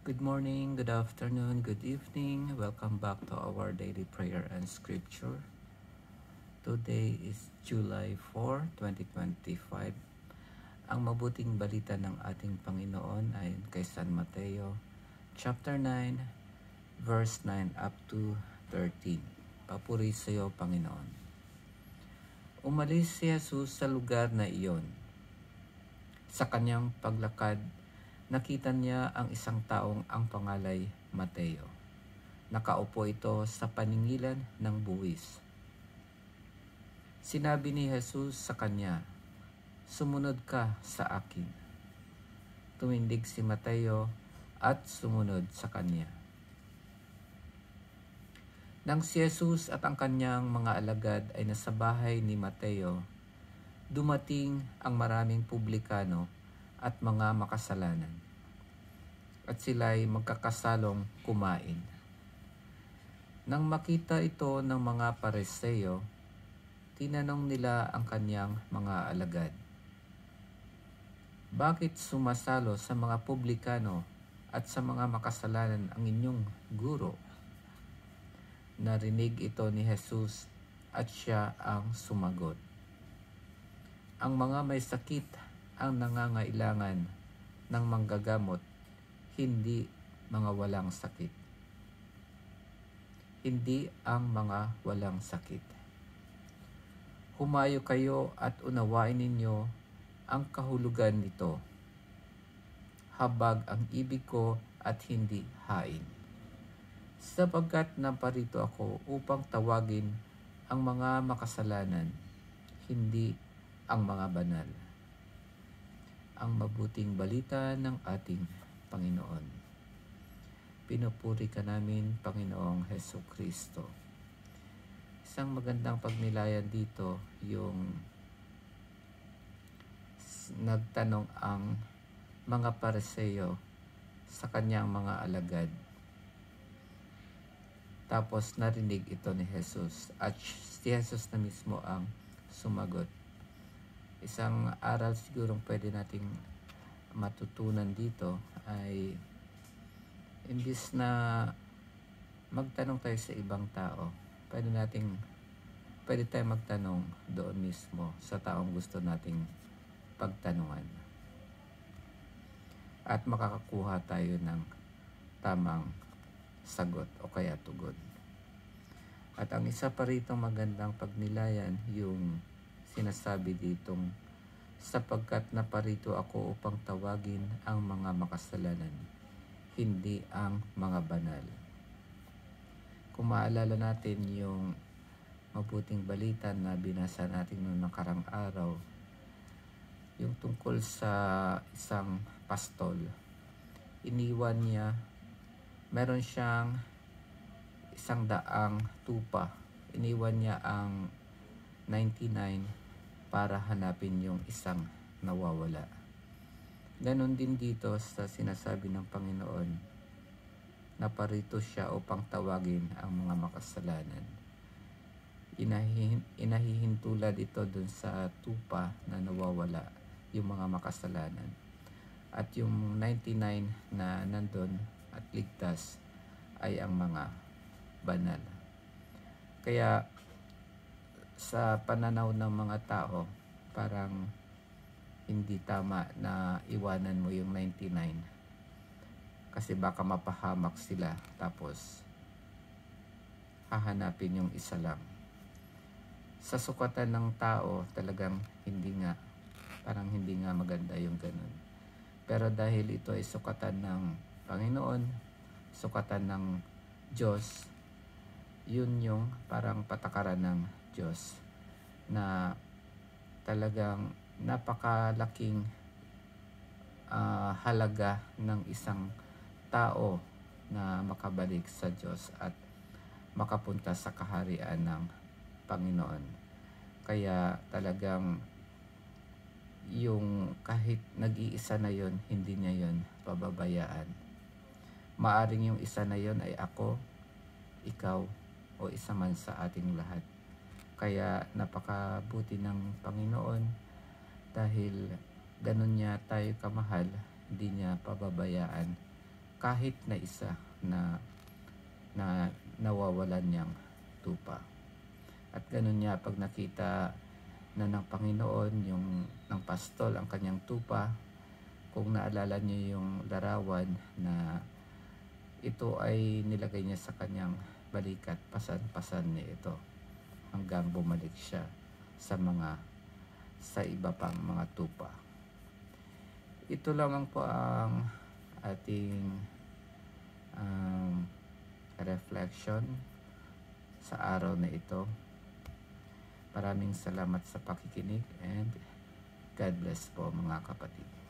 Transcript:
Good morning, good afternoon, good evening. Welcome back to our daily prayer and scripture. Today is July 4, 2025. Ang mabuting balita ng ating Panginoon ay kay San Mateo, chapter 9, verse 9 up to 13. Papuri sa iyo, Panginoon. Umalis si Jesus sa lugar na iyon. Sa kanyang paglakad, nakita niya ang isang taong ang pangalay Mateo. Nakaupo ito sa paningilan ng buwis. Sinabi ni Jesus sa kanya, "Sumunod ka sa akin." Tumindig si Mateo at sumunod sa kanya. Nang si Jesus at ang kanyang mga alagad ay nasa bahay ni Mateo, dumating ang maraming publikano at mga makasalanan, at sila'y magkakasalong kumain. Nang makita ito ng mga Pariseo, tinanong nila ang kanyang mga alagad, "Bakit sumasalo sa mga publikano at sa mga makasalanan ang inyong guro?" Narinig ito ni Jesus at siya ang sumagot, "Ang mga may sakit ang nangangailangan ng manggagamot, hindi mga walang sakit. Hindi ang mga walang sakit. Humayo kayo at unawain ninyo ang kahulugan nito. Habag ang ibig ko at hindi hain. Sapagkat naparito ako upang tawagin ang mga makasalanan, hindi ang mga banal." Ang mabuting balita ng ating Panginoon. Pinupuri ka namin, Panginoong Hesus Kristo. Isang magandang pagnilayan dito yung nagtanong ang mga Pariseo sa kanyang mga alagad. Tapos narinig ito ni Jesus at si Jesus na mismo ang sumagot. Isang aral sigurong pwede nating matutunan dito ay imbis na magtanong tayo sa ibang tao, pwede tayong magtanong doon mismo sa taong gusto nating pagtanungan. At makakakuha tayo ng tamang sagot o kaya tugon. At ang isa pa rito magandang pagnilayan yung sinasabi ditong, "Sapagkat naparito ako upang tawagin ang mga makasalanan, hindi ang mga banal." Kung maalala natin yung mabuting balita na binasa natin noong nakarang araw, yung tungkol sa isang pastol. Iniwan niya, meron siyang 100 tupa. Iniwan niya ang 99 para hanapin yung isang nawawala. Ganon din dito sa sinasabi ng Panginoon, naparito siya upang tawagin ang mga makasalanan. Inahihintulad ito dun sa tupa na nawawala, yung mga makasalanan. At yung 99 na nandun at ligtas ay ang mga banal. Kaya sa pananaw ng mga tao, parang hindi tama na iwanan mo yung 99 kasi baka mapahamak sila tapos hahanapin yung isa lang. Sa sukatan ng tao, talagang parang hindi nga maganda yung ganun. Pero dahil ito ay sukatan ng Panginoon, sukatan ng Diyos, yun yung parang patakaran ng Diyos na talagang napakalaking halaga ng isang tao na makabalik sa Diyos at makapunta sa kaharian ng Panginoon. Kaya talagang yung kahit nag-iisa na yon, hindi niya yon pababayaan. Maaring yung isa na yon ay ako, ikaw, o isa man sa ating lahat. Kaya napakabuti ng Panginoon dahil ganun niya tayo kamahal, hindi niya pababayaan kahit na isa na nawawalan niyang tupa. At ganun niya pag nakita na ng Panginoon ng pastol ang kanyang tupa, kung naalala niyo yung larawan na ito ay nilagay niya sa kanyang balikat, pasan-pasan niya ito hanggang bumalik siya sa iba pang mga tupa. Ito lamang po ang ating reflection sa araw na ito. Maraming salamat sa pakikinig and God bless po mga kapatid.